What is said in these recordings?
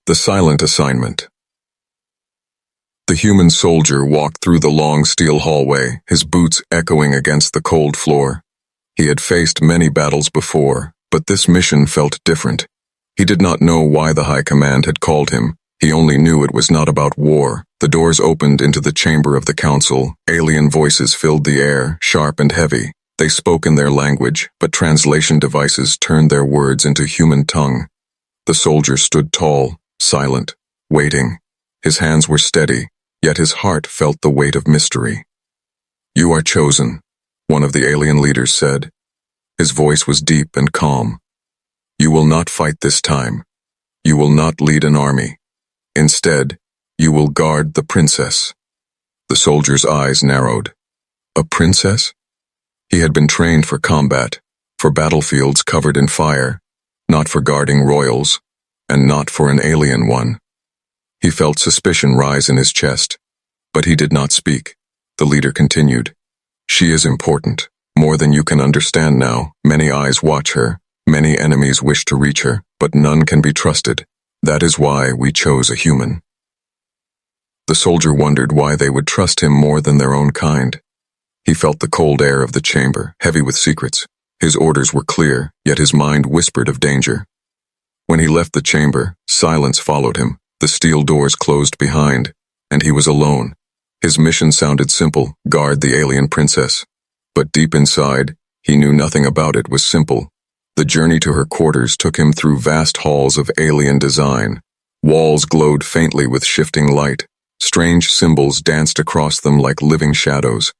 The silent assignment. The human soldier walked through the long steel hallway, his boots echoing against the cold floor. He had faced many battles before, but this mission felt different. He did not know why the High Command had called him. He only knew it was not about war. The doors opened into the chamber of the council. Alien voices filled the air, sharp and heavy. They spoke in their language, but translation devices turned their words into human tongue. The soldier stood tall, silent, waiting. His hands were steady, yet his heart felt the weight of mystery. "You are chosen," one of the alien leaders said. His voice was deep and calm. "You will not fight this time. You will not lead an army. Instead, you will guard the princess." The soldier's eyes narrowed. A princess? He had been trained for combat, for battlefields covered in fire, not for guarding royals, and not for an alien one. He felt suspicion rise in his chest, but he did not speak. The leader continued. "She is important, more than you can understand now. Many eyes watch her, many enemies wish to reach her, but none can be trusted. That is why we chose a human." The soldier wondered why they would trust him more than their own kind. He felt the cold air of the chamber, heavy with secrets. His orders were clear, yet his mind whispered of danger. When he left the chamber, silence followed him. The steel doors closed behind, and he was alone. His mission sounded simple, guard the alien princess. But deep inside, he knew nothing about it was simple. The journey to her quarters took him through vast halls of alien design. Walls glowed faintly with shifting light. Strange symbols danced across them like living shadows.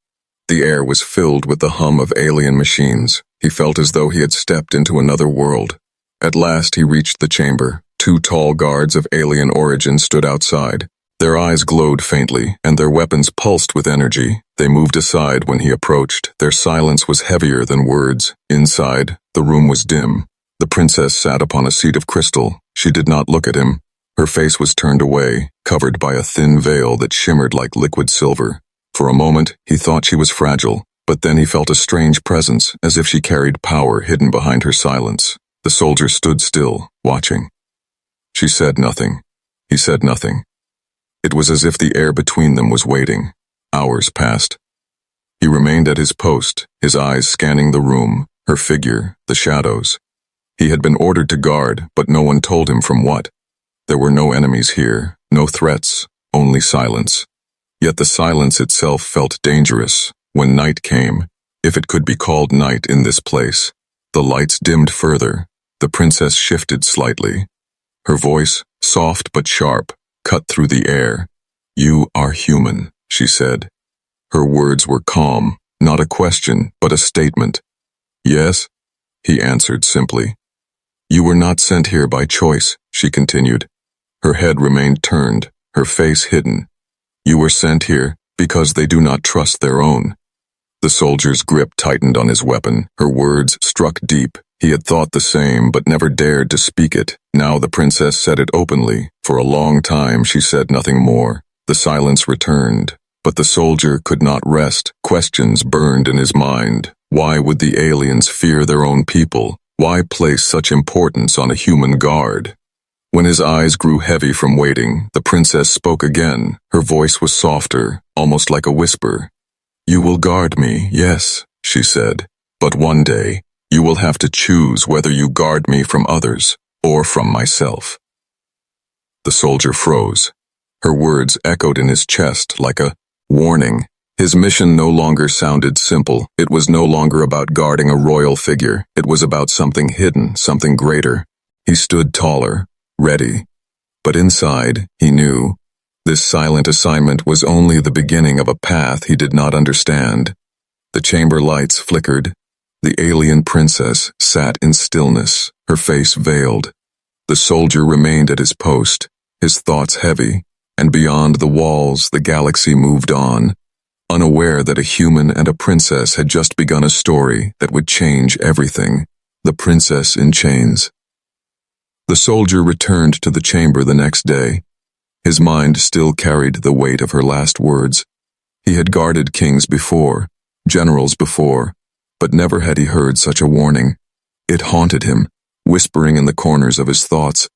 The air was filled with the hum of alien machines. He felt as though he had stepped into another world. At last he reached the chamber. Two tall guards of alien origin stood outside. Their eyes glowed faintly, and their weapons pulsed with energy. They moved aside when he approached. Their silence was heavier than words. Inside, the room was dim. The princess sat upon a seat of crystal. She did not look at him. Her face was turned away, covered by a thin veil that shimmered like liquid silver. For a moment, he thought she was fragile, but then he felt a strange presence, as if she carried power hidden behind her silence. The soldier stood still, watching. She said nothing. He said nothing. It was as if the air between them was waiting. Hours passed. He remained at his post, his eyes scanning the room, her figure, the shadows. He had been ordered to guard, but no one told him from what. There were no enemies here, no threats, only silence. Yet the silence itself felt dangerous. When night came, if it could be called night in this place, the lights dimmed further. The princess shifted slightly. Her voice, soft but sharp, cut through the air. "You are human," she said. Her words were calm, not a question, but a statement. "Yes," he answered simply. "You were not sent here by choice," she continued. Her head remained turned, her face hidden. "You were sent here because they do not trust their own." The soldier's grip tightened on his weapon. Her words struck deep. He had thought the same, but never dared to speak it. Now the princess said it openly. For a long time she said nothing more. The silence returned, but the soldier could not rest. Questions burned in his mind. Why would the aliens fear their own people? Why place such importance on a human guard? When his eyes grew heavy from waiting, the princess spoke again. Her voice was softer, almost like a whisper. "You will guard me, yes," she said. "But one day, you will have to choose whether you guard me from others or from myself." The soldier froze. Her words echoed in his chest like a warning. His mission no longer sounded simple. It was no longer about guarding a royal figure. It was about something hidden, something greater. He stood taller, ready. But inside, he knew, this silent assignment was only the beginning of a path he did not understand. The chamber lights flickered. The alien princess sat in stillness, her face veiled. The soldier remained at his post, his thoughts heavy, and beyond the walls the galaxy moved on, unaware that a human and a princess had just begun a story that would change everything. The Princess in Chains. The soldier returned to the chamber the next day. His mind still carried the weight of her last words. He had guarded kings before, generals before, but never had he heard such a warning. It haunted him, whispering in the corners of his thoughts.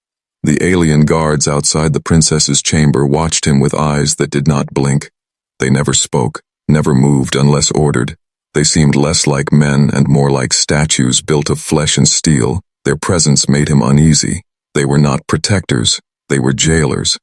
The alien guards outside the princess's chamber watched him with eyes that did not blink. They never spoke, never moved unless ordered. They seemed less like men and more like statues built of flesh and steel. Their presence made him uneasy. They were not protectors, they were jailers.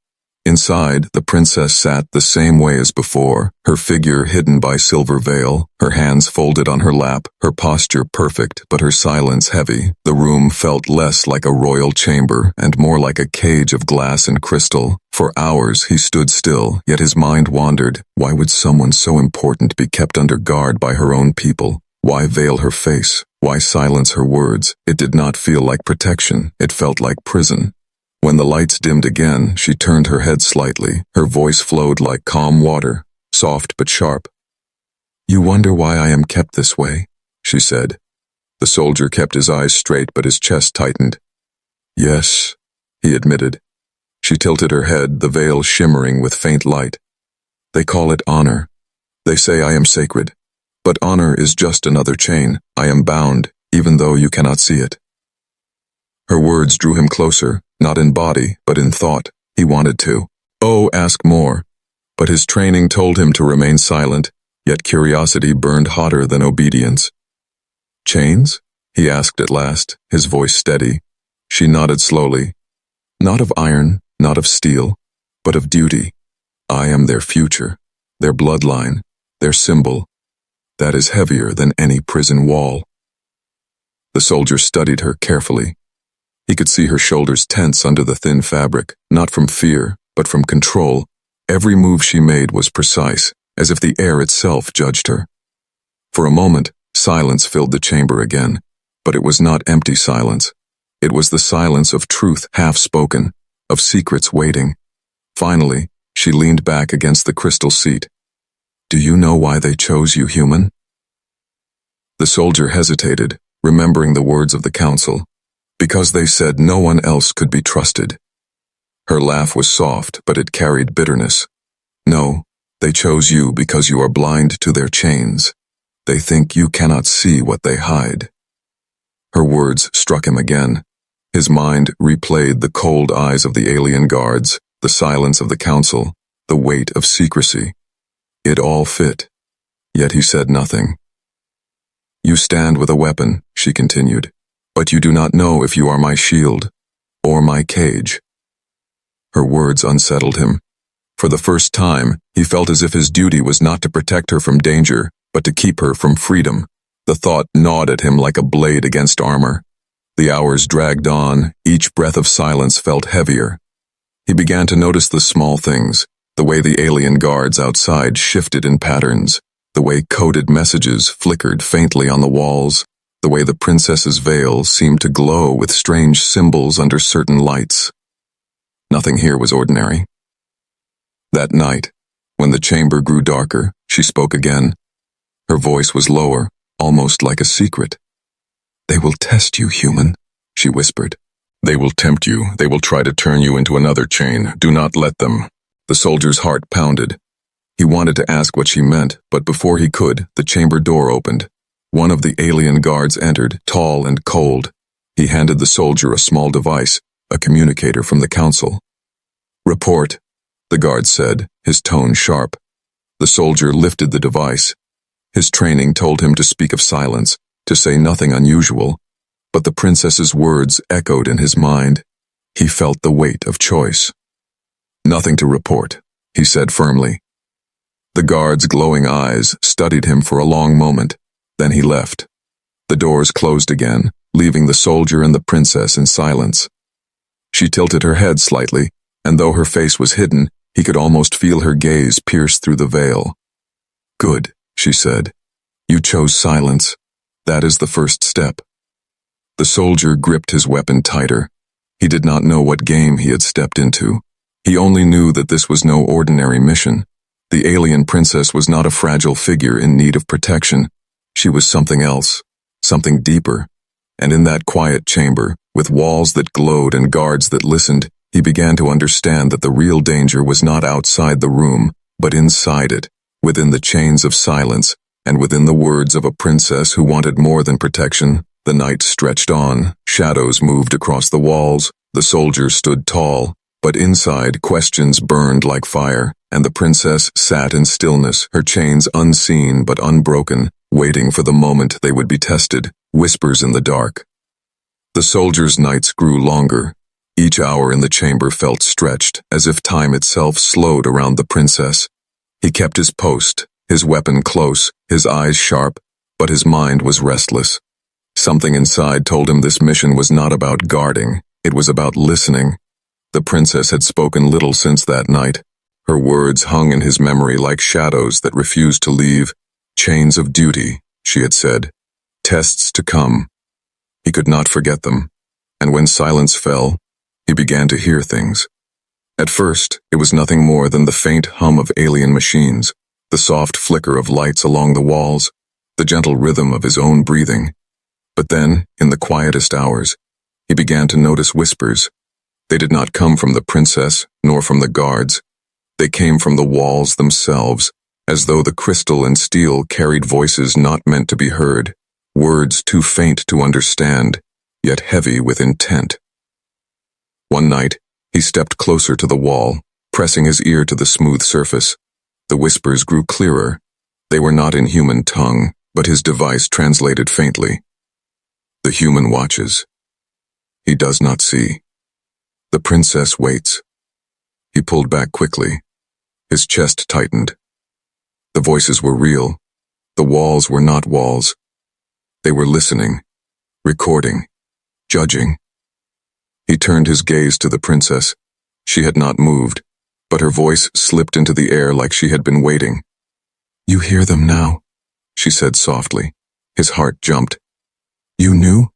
Inside, the princess sat the same way as before, her figure hidden by silver veil, her hands folded on her lap, her posture perfect, but her silence heavy. The room felt less like a royal chamber and more like a cage of glass and crystal. For hours he stood still, yet his mind wandered. Why would someone so important be kept under guard by her own people? Why veil her face? Why silence her words? It did not feel like protection, it felt like prison. When the lights dimmed again, she turned her head slightly. Her voice flowed like calm water, soft but sharp. "You wonder why I am kept this way," she said. The soldier kept his eyes straight, but his chest tightened. "Yes," he admitted. She tilted her head, the veil shimmering with faint light. "They call it honor. They say I am sacred. But honor is just another chain. I am bound, even though you cannot see it." Her words drew him closer, not in body, but in thought. He wanted to. Ask more. But his training told him to remain silent, yet curiosity burned hotter than obedience. "Chains?" he asked at last, his voice steady. She nodded slowly. "Not of iron, not of steel, but of duty. I am their future, their bloodline, their symbol. That is heavier than any prison wall." The soldier studied her carefully. He could see her shoulders tense under the thin fabric, not from fear, but from control. Every move she made was precise, as if the air itself judged her. For a moment, silence filled the chamber again, but it was not empty silence. It was the silence of truth half-spoken, of secrets waiting. Finally, she leaned back against the crystal seat. "Do you know why they chose you, human?" The soldier hesitated, remembering the words of the council. "Because they said no one else could be trusted." Her laugh was soft, but it carried bitterness. "No, they chose you because you are blind to their chains. They think you cannot see what they hide." Her words struck him again. His mind replayed the cold eyes of the alien guards, the silence of the council, the weight of secrecy. It all fit, yet he said nothing. "You stand with a weapon," she continued, "but you do not know if you are my shield, or my cage." Her words unsettled him. For the first time, he felt as if his duty was not to protect her from danger, but to keep her from freedom. The thought gnawed at him like a blade against armor. The hours dragged on, each breath of silence felt heavier. He began to notice the small things, the way the alien guards outside shifted in patterns, the way coded messages flickered faintly on the walls, the way the princess's veil seemed to glow with strange symbols under certain lights. Nothing here was ordinary. That night, when the chamber grew darker, she spoke again. Her voice was lower, almost like a secret. "They will test you, human," she whispered. "They will tempt you. They will try to turn you into another chain. Do not let them." The soldier's heart pounded. He wanted to ask what she meant, but before he could, the chamber door opened. One of the alien guards entered, tall and cold. He handed the soldier a small device, a communicator from the council. "Report," the guard said, his tone sharp. The soldier lifted the device. His training told him to speak of silence, to say nothing unusual, but the princess's words echoed in his mind. He felt the weight of choice. "Nothing to report," he said firmly. The guard's glowing eyes studied him for a long moment. Then he left. The doors closed again, leaving the soldier and the princess in silence. She tilted her head slightly, and though her face was hidden, he could almost feel her gaze pierce through the veil. "Good," she said. "You chose silence. That is the first step." The soldier gripped his weapon tighter. He did not know what game he had stepped into. He only knew that this was no ordinary mission. The alien princess was not a fragile figure in need of protection. She was something else, something deeper. And in that quiet chamber, with walls that glowed and guards that listened, he began to understand that the real danger was not outside the room, but inside it, within the chains of silence, and within the words of a princess who wanted more than protection. The night stretched on, shadows moved across the walls, The soldier stood tall, but inside questions burned like fire, and the princess sat in stillness, her chains unseen but unbroken, waiting for the moment they would be tested, whispers in the dark. The soldier's nights grew longer. Each hour in the chamber felt stretched, as if time itself slowed around the princess. He kept his post, his weapon close, his eyes sharp, but his mind was restless. Something inside told him this mission was not about guarding, it was about listening. The princess had spoken little since that night. Her words hung in his memory like shadows that refused to leave. Chains of duty, she had said. Tests to come. He could not forget them. And when silence fell, he began to hear things. At first, it was nothing more than the faint hum of alien machines, the soft flicker of lights along the walls, the gentle rhythm of his own breathing. But then, in the quietest hours, he began to notice whispers. They did not come from the princess, nor from the guards. They came from the walls themselves, as though the crystal and steel carried voices not meant to be heard, words too faint to understand, yet heavy with intent. One night, he stepped closer to the wall, pressing his ear to the smooth surface. The whispers grew clearer. They were not in human tongue, but his device translated faintly. The human watches. He does not see. The princess waits. He pulled back quickly. His chest tightened. The voices were real. The walls were not walls. They were listening, recording, judging. He turned his gaze to the princess. She had not moved, but her voice slipped into the air like she had been waiting. "You hear them now," she said softly. His heart jumped. "You knew?"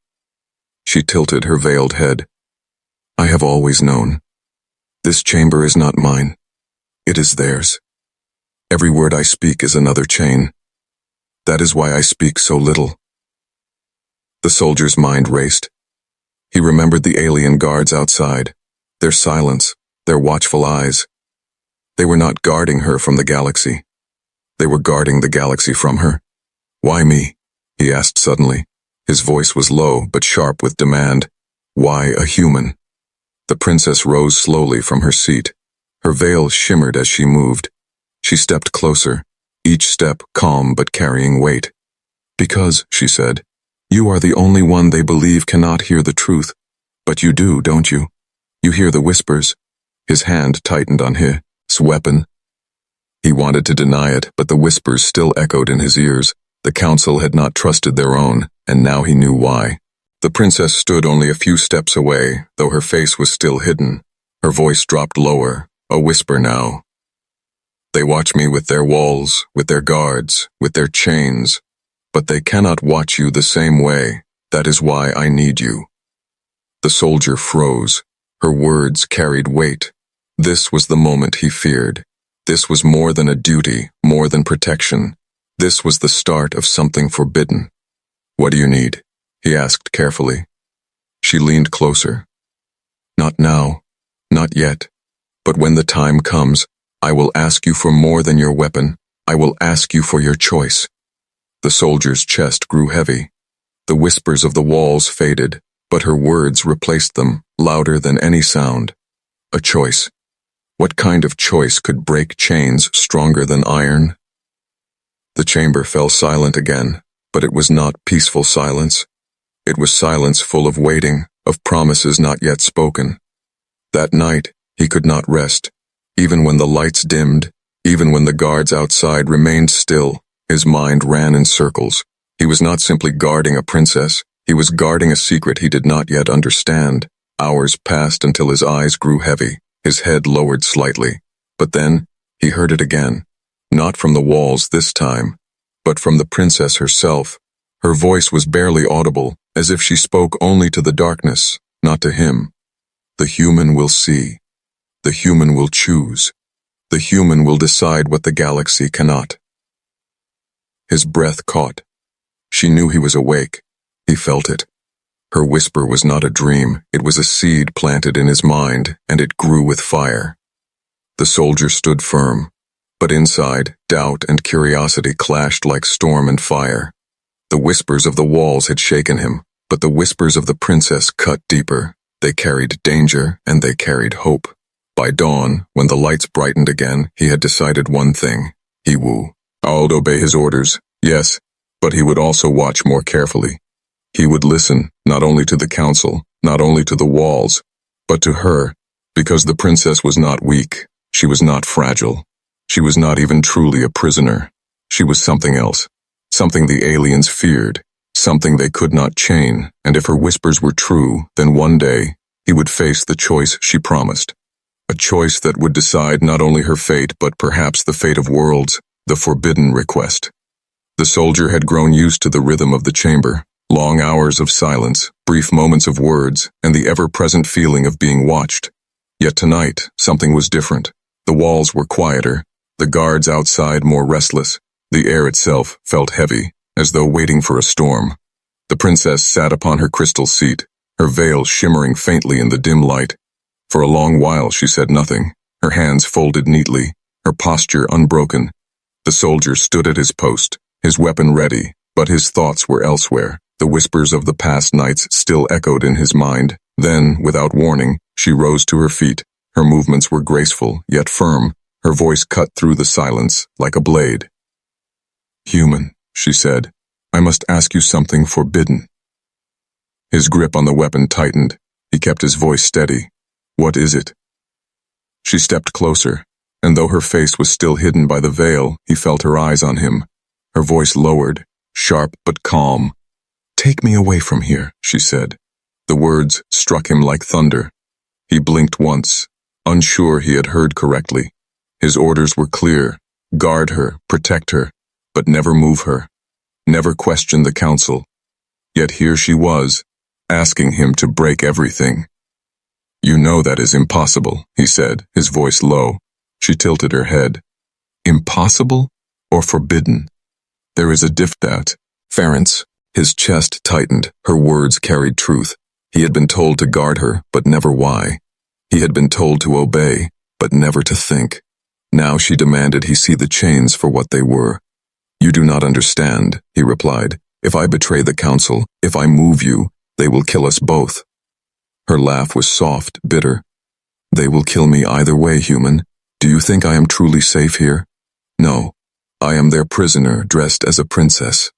She tilted her veiled head. "I have always known. This chamber is not mine. It is theirs. Every word I speak is another chain. That is why I speak so little." The soldier's mind raced. He remembered the alien guards outside, their silence, their watchful eyes. They were not guarding her from the galaxy. They were guarding the galaxy from her. "Why me?" he asked suddenly. His voice was low but sharp with demand. "Why a human?" The princess rose slowly from her seat. Her veil shimmered as she moved. She stepped closer, each step calm but carrying weight. "Because," she said, "you are the only one they believe cannot hear the truth. But you do, don't you? You hear the whispers." His hand tightened on his weapon. He wanted to deny it, but the whispers still echoed in his ears. The council had not trusted their own, and now he knew why. The princess stood only a few steps away, though her face was still hidden. Her voice dropped lower, a whisper now. "They watch me with their walls, with their guards, with their chains. But they cannot watch you the same way. That is why I need you." The soldier froze. Her words carried weight. This was the moment he feared. This was more than a duty, more than protection. This was the start of something forbidden. "What do you need?" he asked carefully. She leaned closer. "Not now, not yet. But when the time comes, I will ask you for more than your weapon. I will ask you for your choice." The soldier's chest grew heavy. The whispers of the walls faded, but her words replaced them, louder than any sound. A choice. What kind of choice could break chains stronger than iron? The chamber fell silent again, but it was not peaceful silence. It was silence full of waiting, of promises not yet spoken. That night, he could not rest. Even when the lights dimmed, even when the guards outside remained still, his mind ran in circles. He was not simply guarding a princess, he was guarding a secret he did not yet understand. Hours passed until his eyes grew heavy, his head lowered slightly. But then, he heard it again. Not from the walls this time, but from the princess herself. Her voice was barely audible, as if she spoke only to the darkness, not to him. "The human will see. The human will choose. The human will decide what the galaxy cannot." His breath caught. She knew he was awake. He felt it. Her whisper was not a dream, it was a seed planted in his mind, and it grew with fire. The soldier stood firm, but inside, doubt and curiosity clashed like storm and fire. The whispers of the walls had shaken him, but the whispers of the princess cut deeper. They carried danger, and they carried hope. By dawn, when the lights brightened again, he had decided one thing. He would obey his orders, yes, but he would also watch more carefully. He would listen, not only to the council, not only to the walls, but to her, because the princess was not weak. She was not fragile. She was not even truly a prisoner. She was something else, something the aliens feared, something they could not chain, and if her whispers were true, then one day he would face the choice she promised. A choice that would decide not only her fate, but perhaps the fate of worlds, the forbidden request. The soldier had grown used to the rhythm of the chamber, long hours of silence, brief moments of words, and the ever-present feeling of being watched. Yet tonight, something was different. The walls were quieter, the guards outside more restless. The air itself felt heavy, as though waiting for a storm. The princess sat upon her crystal seat, her veil shimmering faintly in the dim light. For a long while she said nothing, her hands folded neatly, her posture unbroken. The soldier stood at his post, his weapon ready, but his thoughts were elsewhere. The whispers of the past nights still echoed in his mind. Then, without warning, she rose to her feet. Her movements were graceful, yet firm. Her voice cut through the silence like a blade. "Human," she said, "I must ask you something forbidden." His grip on the weapon tightened. He kept his voice steady. "What is it?" She stepped closer, and though her face was still hidden by the veil, he felt her eyes on him. Her voice lowered, sharp but calm. "Take me away from here," she said. The words struck him like thunder. He blinked once, unsure he had heard correctly. His orders were clear: guard her, protect her, but never move her. Never question the council. Yet here she was, asking him to break everything. "You know that is impossible," he said, his voice low. She tilted her head. "Impossible or forbidden? There is a difference." Ference. His chest tightened, her words carried truth. He had been told to guard her, but never why. He had been told to obey, but never to think. Now she demanded he see the chains for what they were. "You do not understand," he replied. "If I betray the council, if I move you, they will kill us both." Her laugh was soft, bitter. "They will kill me either way, human. Do you think I am truly safe here? No. I am their prisoner, dressed as a princess."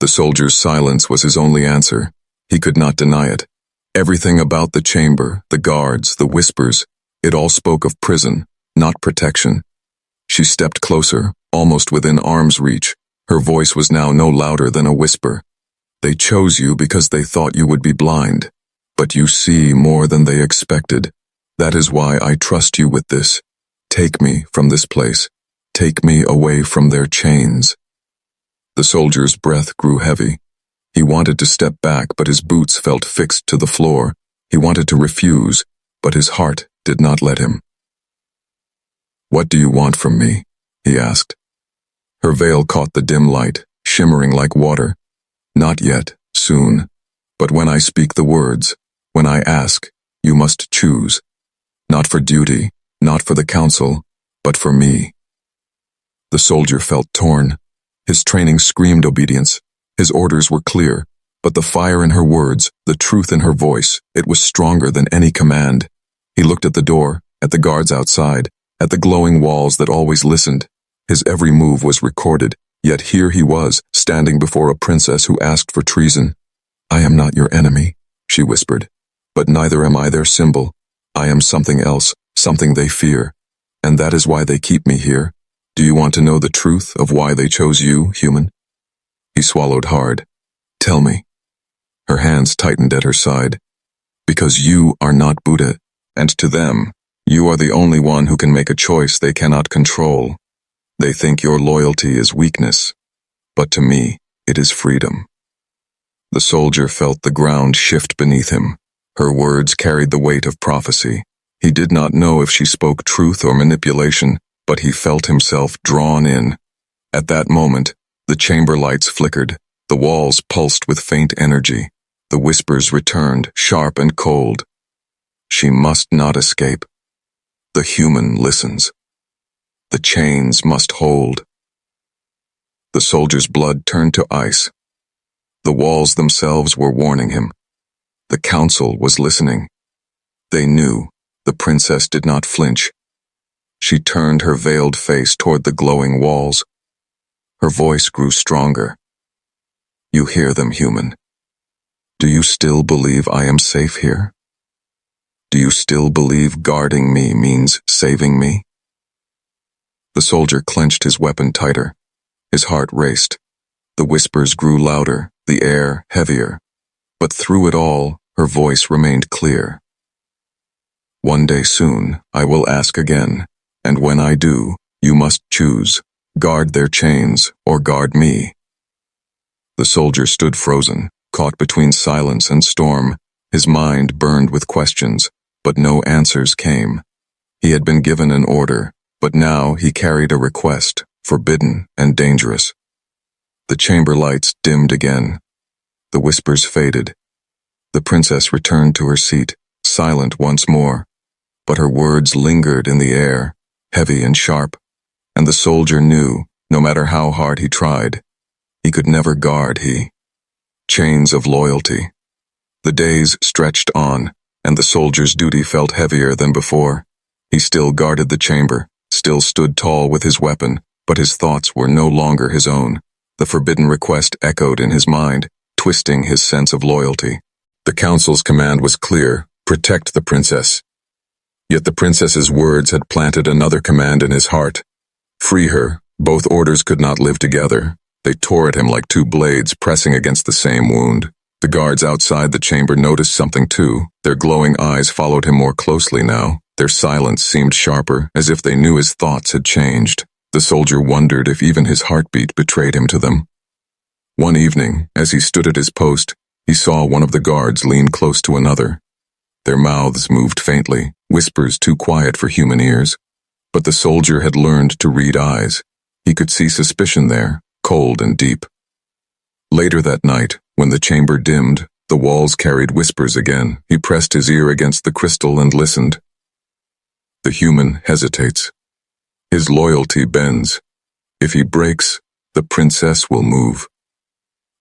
The soldier's silence was his only answer. He could not deny it. Everything about the chamber, the guards, the whispers, it all spoke of prison, not protection. She stepped closer, almost within arm's reach. Her voice was now no louder than a whisper. "They chose you because they thought you would be blind. But you see more than they expected. That is why I trust you with this. Take me from this place. Take me away from their chains." The soldier's breath grew heavy. He wanted to step back, but his boots felt fixed to the floor. He wanted to refuse, but his heart did not let him. "What do you want from me?" he asked. Her veil caught the dim light, shimmering like water. "Not yet, soon. But when I speak the words, when I ask, you must choose. Not for duty, not for the council, but for me." The soldier felt torn. His training screamed obedience. His orders were clear, but the fire in her words, the truth in her voice, it was stronger than any command. He looked at the door, at the guards outside, at the glowing walls that always listened. His every move was recorded, yet here he was, standing before a princess who asked for treason. "I am not your enemy," she whispered, "but neither am I their symbol. I am something else, something they fear, and that is why they keep me here. Do you want to know the truth of why they chose you, human?" He swallowed hard. "Tell me." Her hands tightened at her side. "Because you are not Buddha, and to them, you are the only one who can make a choice they cannot control. They think your loyalty is weakness, but to me, it is freedom." The soldier felt the ground shift beneath him. Her words carried the weight of prophecy. He did not know if she spoke truth or manipulation, but he felt himself drawn in. At that moment, the chamber lights flickered, the walls pulsed with faint energy, the whispers returned, sharp and cold. She must not escape. The human listens. The chains must hold. The soldier's blood turned to ice. The walls themselves were warning him. The council was listening. They knew. The princess did not flinch. She turned her veiled face toward the glowing walls. Her voice grew stronger. You hear them, human. Do you still believe I am safe here? Do you still believe guarding me means saving me? The soldier clenched his weapon tighter. His heart raced. The whispers grew louder, the air heavier. But through it all, her voice remained clear. One day soon, I will ask again, and when I do, you must choose, guard their chains or guard me. The soldier stood frozen, caught between silence and storm. His mind burned with questions, but no answers came. He had been given an order, but now he carried a request, forbidden and dangerous. The chamber lights dimmed again. The whispers faded. The princess returned to her seat, silent once more, but her words lingered in the air, heavy and sharp, and the soldier knew, no matter how hard he tried, he could never guard chains of loyalty. The days stretched on, and the soldier's duty felt heavier than before. He still guarded the chamber, still stood tall with his weapon, but his thoughts were no longer his own. The forbidden request echoed in his mind, twisting his sense of loyalty. The council's command was clear: protect the princess. Yet the princess's words had planted another command in his heart. Free her. Both orders could not live together. They tore at him like two blades pressing against the same wound. The guards outside the chamber noticed something too. Their glowing eyes followed him more closely now. Their silence seemed sharper, as if they knew his thoughts had changed. The soldier wondered if even his heartbeat betrayed him to them. One evening, as he stood at his post, he saw one of the guards lean close to another. Their mouths moved faintly, whispers too quiet for human ears. But the soldier had learned to read eyes. He could see suspicion there, cold and deep. Later that night, when the chamber dimmed, the walls carried whispers again. He pressed his ear against the crystal and listened. The human hesitates. His loyalty bends. If he breaks, the princess will move.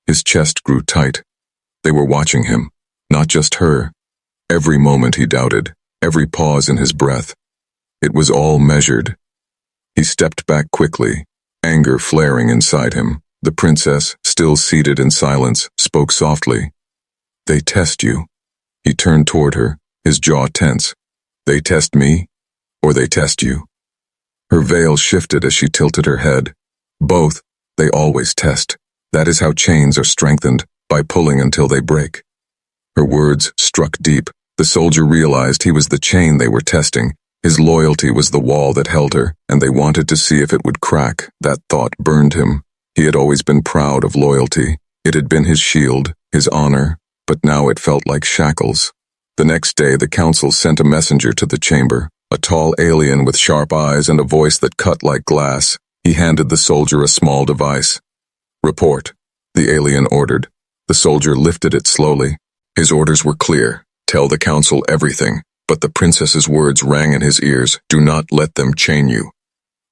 His chest grew tight. They were watching him, not just her. Every moment he doubted, every pause in his breath. It was all measured. He stepped back quickly, anger flaring inside him. The princess, still seated in silence, spoke softly. They test you. He turned toward her, his jaw tense. They test me, or they test you. Her veil shifted as she tilted her head. Both. They always test. That is how chains are strengthened, by pulling until they break. Her words struck deep. The soldier realized he was the chain they were testing. His loyalty was the wall that held her, and they wanted to see if it would crack. That thought burned him. He had always been proud of loyalty. It had been his shield, his honor, but now it felt like shackles. The next day, the council sent a messenger to the chamber, a tall alien with sharp eyes and a voice that cut like glass. He handed the soldier a small device. Report, the alien ordered. The soldier lifted it slowly. His orders were clear. Tell the council everything. But the princess's words rang in his ears. Do not let them chain you.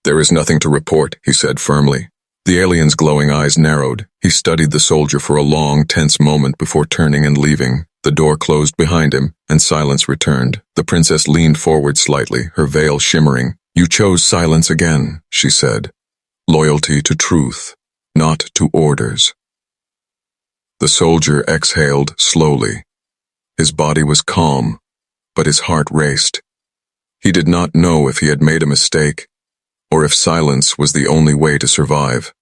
There is nothing to report, he said firmly. The alien's glowing eyes narrowed. He studied the soldier for a long, tense moment before turning and leaving. The door closed behind him, and silence returned. The princess leaned forward slightly, her veil shimmering. You chose silence again, she said. Loyalty to truth, not to orders. The soldier exhaled slowly. His body was calm, but his heart raced. He did not know if he had made a mistake, or if silence was the only way to survive.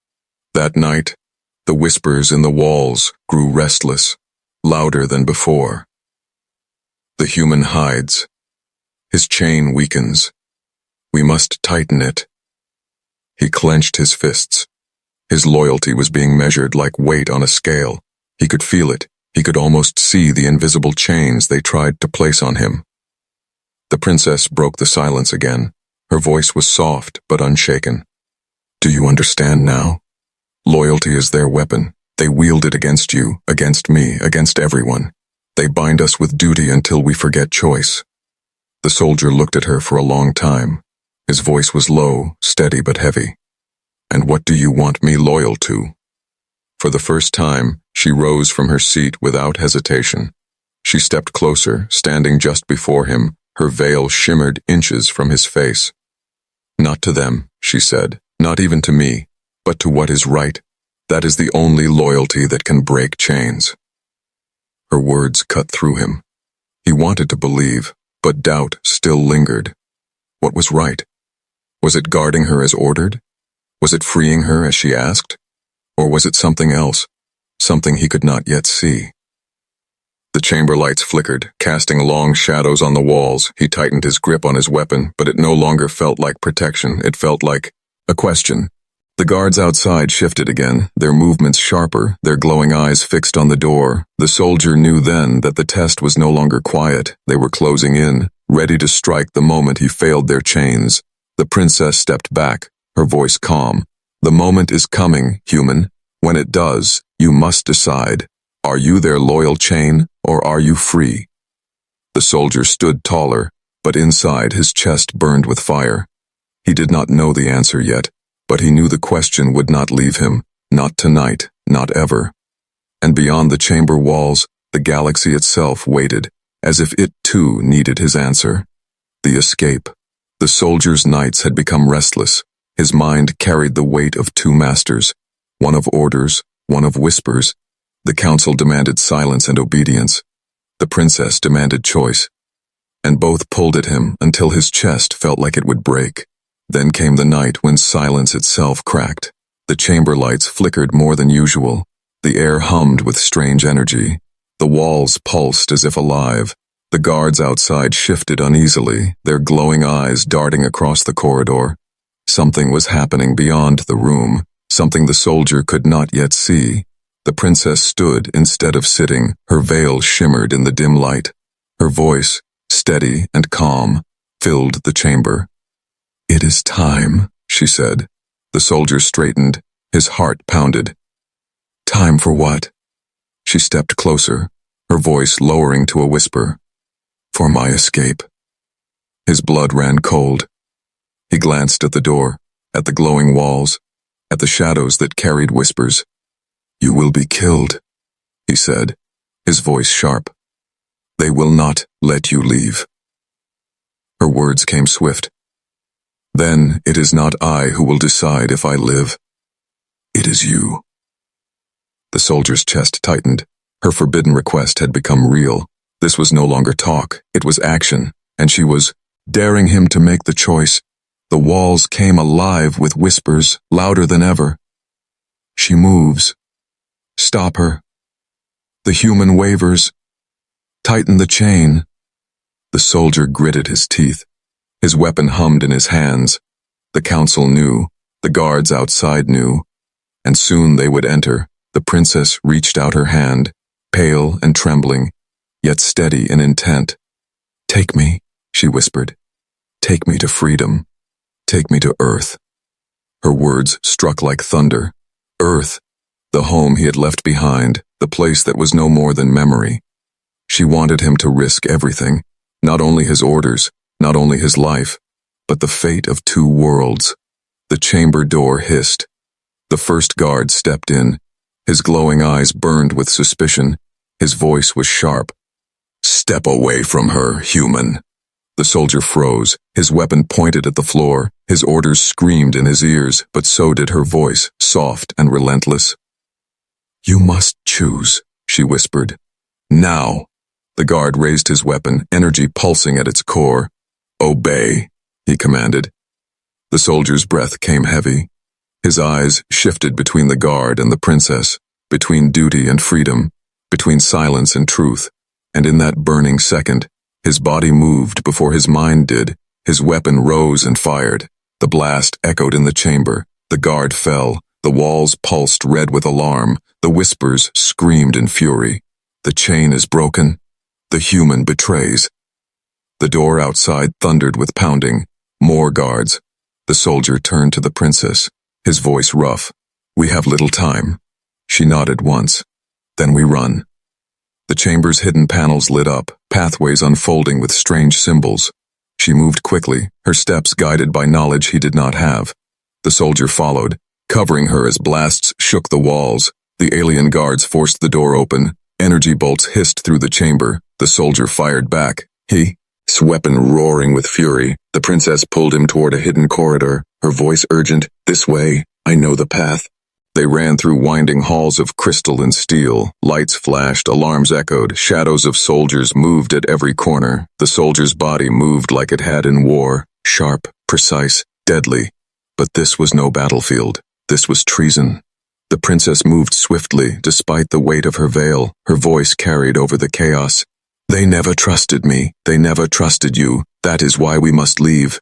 That night, the whispers in the walls grew restless, louder than before. The human hides. His chain weakens. We must tighten it. He clenched his fists. His loyalty was being measured like weight on a scale. He could feel it. He could almost see the invisible chains they tried to place on him. The princess broke the silence again. Her voice was soft but unshaken. Do you understand now? Loyalty is their weapon. They wield it against you, against me, against everyone. They bind us with duty until we forget choice. The soldier looked at her for a long time. His voice was low, steady but heavy. And what do you want me loyal to? For the first time, she rose from her seat without hesitation. She stepped closer, standing just before him. Her veil shimmered inches from his face. "Not to them," she said, "not even to me, but to what is right. That is the only loyalty that can break chains." Her words cut through him. He wanted to believe, but doubt still lingered. What was right? Was it guarding her as ordered? Was it freeing her as she asked? Or was it something else, something he could not yet see? The chamber lights flickered, casting long shadows on the walls. He tightened his grip on his weapon, but it no longer felt like protection. It felt like a question. The guards outside shifted again, their movements sharper, their glowing eyes fixed on the door. The soldier knew then that the test was no longer quiet. They were closing in, ready to strike the moment he failed their chains. The princess stepped back, her voice calm. "The moment is coming, human. When it does, you must decide. Are you their loyal chain, or are you free?" The soldier stood taller, but inside his chest burned with fire. He did not know the answer yet, but he knew the question would not leave him, not tonight, not ever. And beyond the chamber walls, the galaxy itself waited, as if it too needed his answer. The escape. The soldier's nights had become restless. His mind carried the weight of two masters, one of orders, one of whispers. The council demanded silence and obedience. The princess demanded choice. And both pulled at him until his chest felt like it would break. Then came the night when silence itself cracked. The chamber lights flickered more than usual. The air hummed with strange energy. The walls pulsed as if alive. The guards outside shifted uneasily, their glowing eyes darting across the corridor. Something was happening beyond the room, something the soldier could not yet see. The princess stood instead of sitting, her veil shimmered in the dim light. Her voice, steady and calm, filled the chamber. "It is time," she said. The soldier straightened, his heart pounded. "Time for what?" She stepped closer, her voice lowering to a whisper. "For my escape." His blood ran cold. He glanced at the door, at the glowing walls, at the shadows that carried whispers. "You will be killed," he said, his voice sharp. "They will not let you leave." Her words came swift. "Then it is not I who will decide if I live. It is you." The soldier's chest tightened. Her forbidden request had become real. This was no longer talk, it was action, and she was daring him to make the choice. The walls came alive with whispers, louder than ever. "She moves. Stop her." The human wavers. "Tighten the chain." The soldier gritted his teeth. His weapon hummed in his hands. The council knew, the guards outside knew, and soon they would enter. The princess reached out her hand, pale and trembling, yet steady in intent. "Take me," she whispered. "Take me to freedom. Take me to Earth." Her words struck like thunder. Earth, the home he had left behind, the place that was no more than memory. She wanted him to risk everything, not only his orders, not only his life, but the fate of two worlds. The chamber door hissed. The first guard stepped in. His glowing eyes burned with suspicion. His voice was sharp. "Step away from her, human." The soldier froze, his weapon pointed at the floor. His orders screamed in his ears, but so did her voice, soft and relentless. "You must choose," she whispered. "Now." The guard raised his weapon, energy pulsing at its core. "Obey," he commanded. The soldier's breath came heavy. His eyes shifted between the guard and the princess, between duty and freedom, between silence and truth, and in that burning second, his body moved before his mind did. His weapon rose and fired. The blast echoed in the chamber. The guard fell. The walls pulsed red with alarm. The whispers screamed in fury. The chain is broken. The human betrays. The door outside thundered with pounding. More guards. The soldier turned to the princess, his voice rough. "We have little time." She nodded once. "Then we run." The chamber's hidden panels lit up, pathways unfolding with strange symbols. She moved quickly, her steps guided by knowledge he did not have. The soldier followed, covering her as blasts shook the walls. The alien guards forced the door open. Energy bolts hissed through the chamber. The soldier fired back. His weapon roaring with fury. The princess pulled him toward a hidden corridor, her voice urgent. "This way, I know the path." They ran through winding halls of crystal and steel. Lights flashed, alarms echoed, shadows of soldiers moved at every corner. The soldier's body moved like it had in war, sharp, precise, deadly. But this was no battlefield. This was treason. The princess moved swiftly, despite the weight of her veil. Her voice carried over the chaos. "They never trusted me. They never trusted you. That is why we must leave."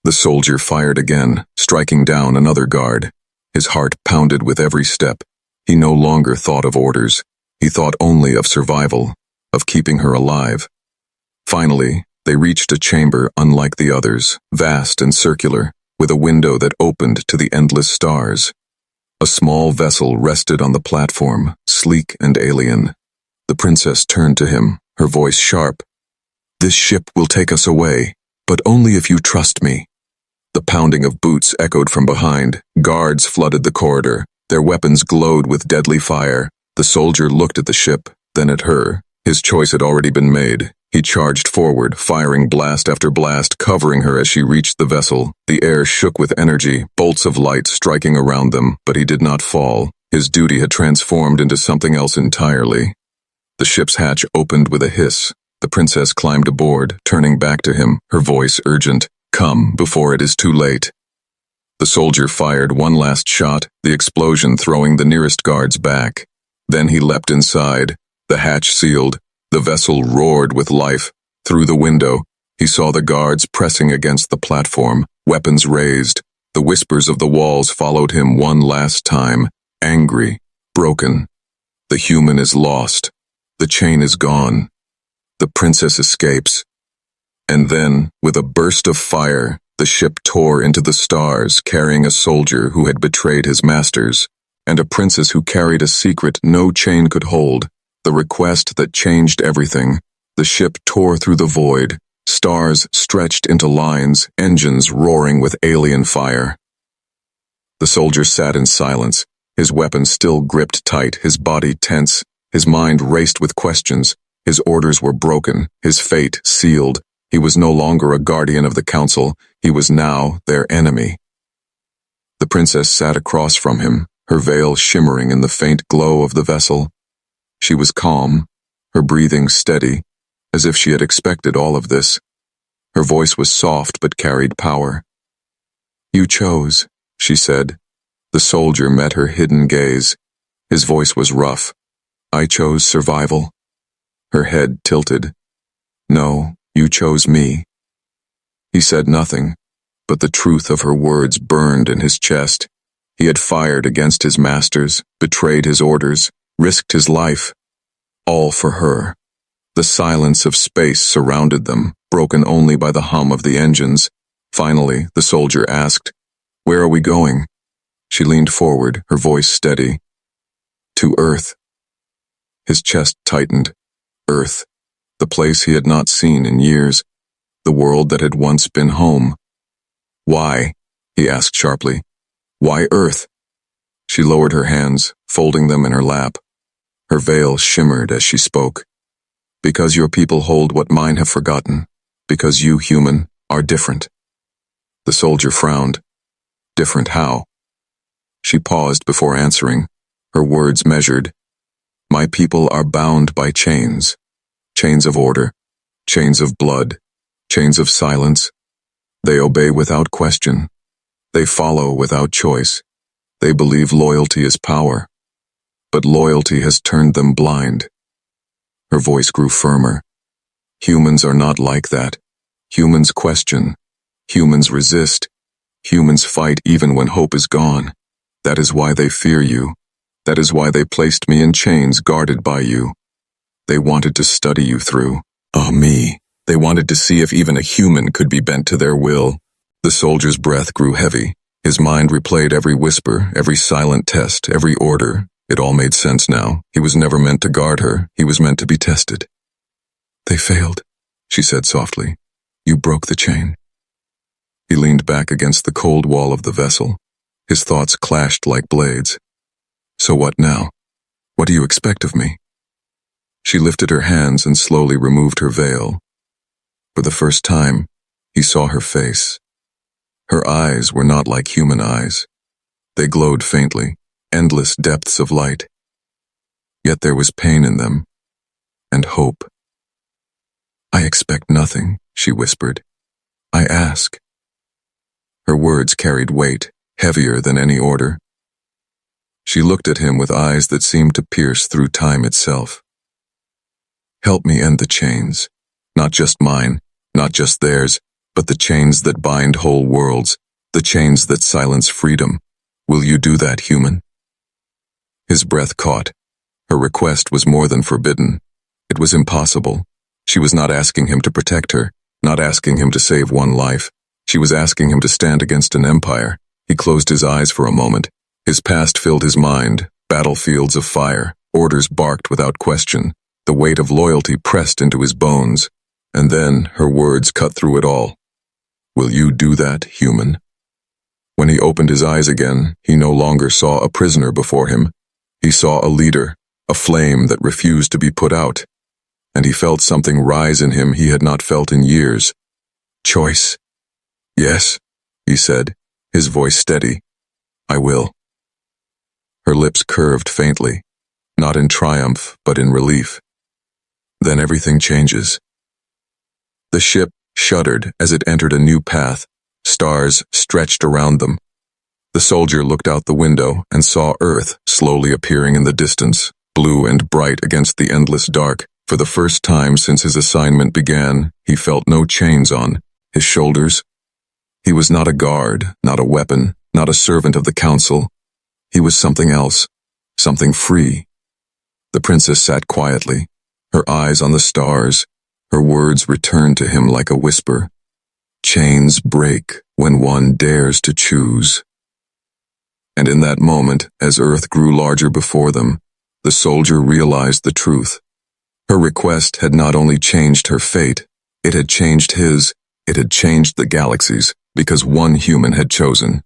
The soldier fired again, striking down another guard. His heart pounded with every step. He no longer thought of orders. He thought only of survival, of keeping her alive. Finally, they reached a chamber unlike the others, vast and circular, with a window that opened to the endless stars. A small vessel rested on the platform, sleek and alien. The princess turned to him, her voice sharp. "This ship will take us away, but only if you trust me." The pounding of boots echoed from behind. Guards flooded the corridor. Their weapons glowed with deadly fire. The soldier looked at the ship, then at her. His choice had already been made. He charged forward, firing blast after blast, covering her as she reached the vessel. The air shook with energy, bolts of light striking around them, but he did not fall. His duty had transformed into something else entirely. The ship's hatch opened with a hiss. The princess climbed aboard, turning back to him, her voice urgent. "Come, before it is too late." The soldier fired one last shot, the explosion throwing the nearest guards back. Then he leapt inside. The hatch sealed. The vessel roared with life. Through the window, he saw the guards pressing against the platform, weapons raised. The whispers of the walls followed him one last time, angry, broken. The human is lost. The chain is gone. The princess escapes. And then, with a burst of fire, the ship tore into the stars, carrying a soldier who had betrayed his masters, and a princess who carried a secret no chain could hold, the request that changed everything. The ship tore through the void, stars stretched into lines, engines roaring with alien fire. The soldier sat in silence, his weapon still gripped tight, his body tense, his mind raced with questions. His orders were broken, his fate sealed. He was no longer a guardian of the council, he was now their enemy. The princess sat across from him, her veil shimmering in the faint glow of the vessel. She was calm, her breathing steady, as if she had expected all of this. Her voice was soft but carried power. "You chose," she said. The soldier met her hidden gaze. His voice was rough. "I chose survival." Her head tilted. "No, you chose me." He said nothing, but the truth of her words burned in his chest. He had fired against his masters, betrayed his orders, risked his life. All for her. The silence of space surrounded them, broken only by the hum of the engines. Finally, the soldier asked, "Where are we going?" She leaned forward, her voice steady. "To Earth." His chest tightened. Earth. The place he had not seen in years. The world that had once been home. "Why?" he asked sharply. "Why Earth?" She lowered her hands, folding them in her lap. Her veil shimmered as she spoke. "Because your people hold what mine have forgotten. Because you, human, are different." The soldier frowned. "Different how?" She paused before answering, her words measured. "My people are bound by chains. Chains of order, chains of blood, chains of silence. They obey without question. They follow without choice. They believe loyalty is power. But loyalty has turned them blind." Her voice grew firmer. "Humans are not like that. Humans question. Humans resist. Humans fight even when hope is gone. That is why they fear you. That is why they placed me in chains guarded by you. They wanted to study you through. Me. They wanted to see if even a human could be bent to their will." The soldier's breath grew heavy. His mind replayed every whisper, every silent test, every order. It all made sense now. He was never meant to guard her. He was meant to be tested. "They failed," she said softly. "You broke the chain." He leaned back against the cold wall of the vessel. His thoughts clashed like blades. "So what now? What do you expect of me?" She lifted her hands and slowly removed her veil. For the first time, he saw her face. Her eyes were not like human eyes. They glowed faintly, endless depths of light. Yet there was pain in them, and hope. "I expect nothing," she whispered. "I ask." Her words carried weight, heavier than any order. She looked at him with eyes that seemed to pierce through time itself. "Help me end the chains. Not just mine, not just theirs, but the chains that bind whole worlds, the chains that silence freedom. Will you do that, human?" His breath caught. Her request was more than forbidden. It was impossible. She was not asking him to protect her, not asking him to save one life. She was asking him to stand against an empire. He closed his eyes for a moment. His past filled his mind, battlefields of fire, orders barked without question. The weight of loyalty pressed into his bones. And then her words cut through it all. "Will you do that, human?" When he opened his eyes again, he no longer saw a prisoner before him. He saw a leader, a flame that refused to be put out. And he felt something rise in him he had not felt in years. Choice. "Yes," he said, his voice steady. "I will." Her lips curved faintly, not in triumph, but in relief. Then everything changes. The ship shuddered as it entered a new path. Stars stretched around them. The soldier looked out the window and saw Earth slowly appearing in the distance, blue and bright against the endless dark. For the first time since his assignment began, he felt no chains on his shoulders. He was not a guard, not a weapon, not a servant of the council. He was something else, something free. The princess sat quietly, her eyes on the stars. Her words returned to him like a whisper. Chains break when one dares to choose. And in that moment, as Earth grew larger before them, the soldier realized the truth. Her request had not only changed her fate, it had changed his, it had changed the galaxies, because one human had chosen.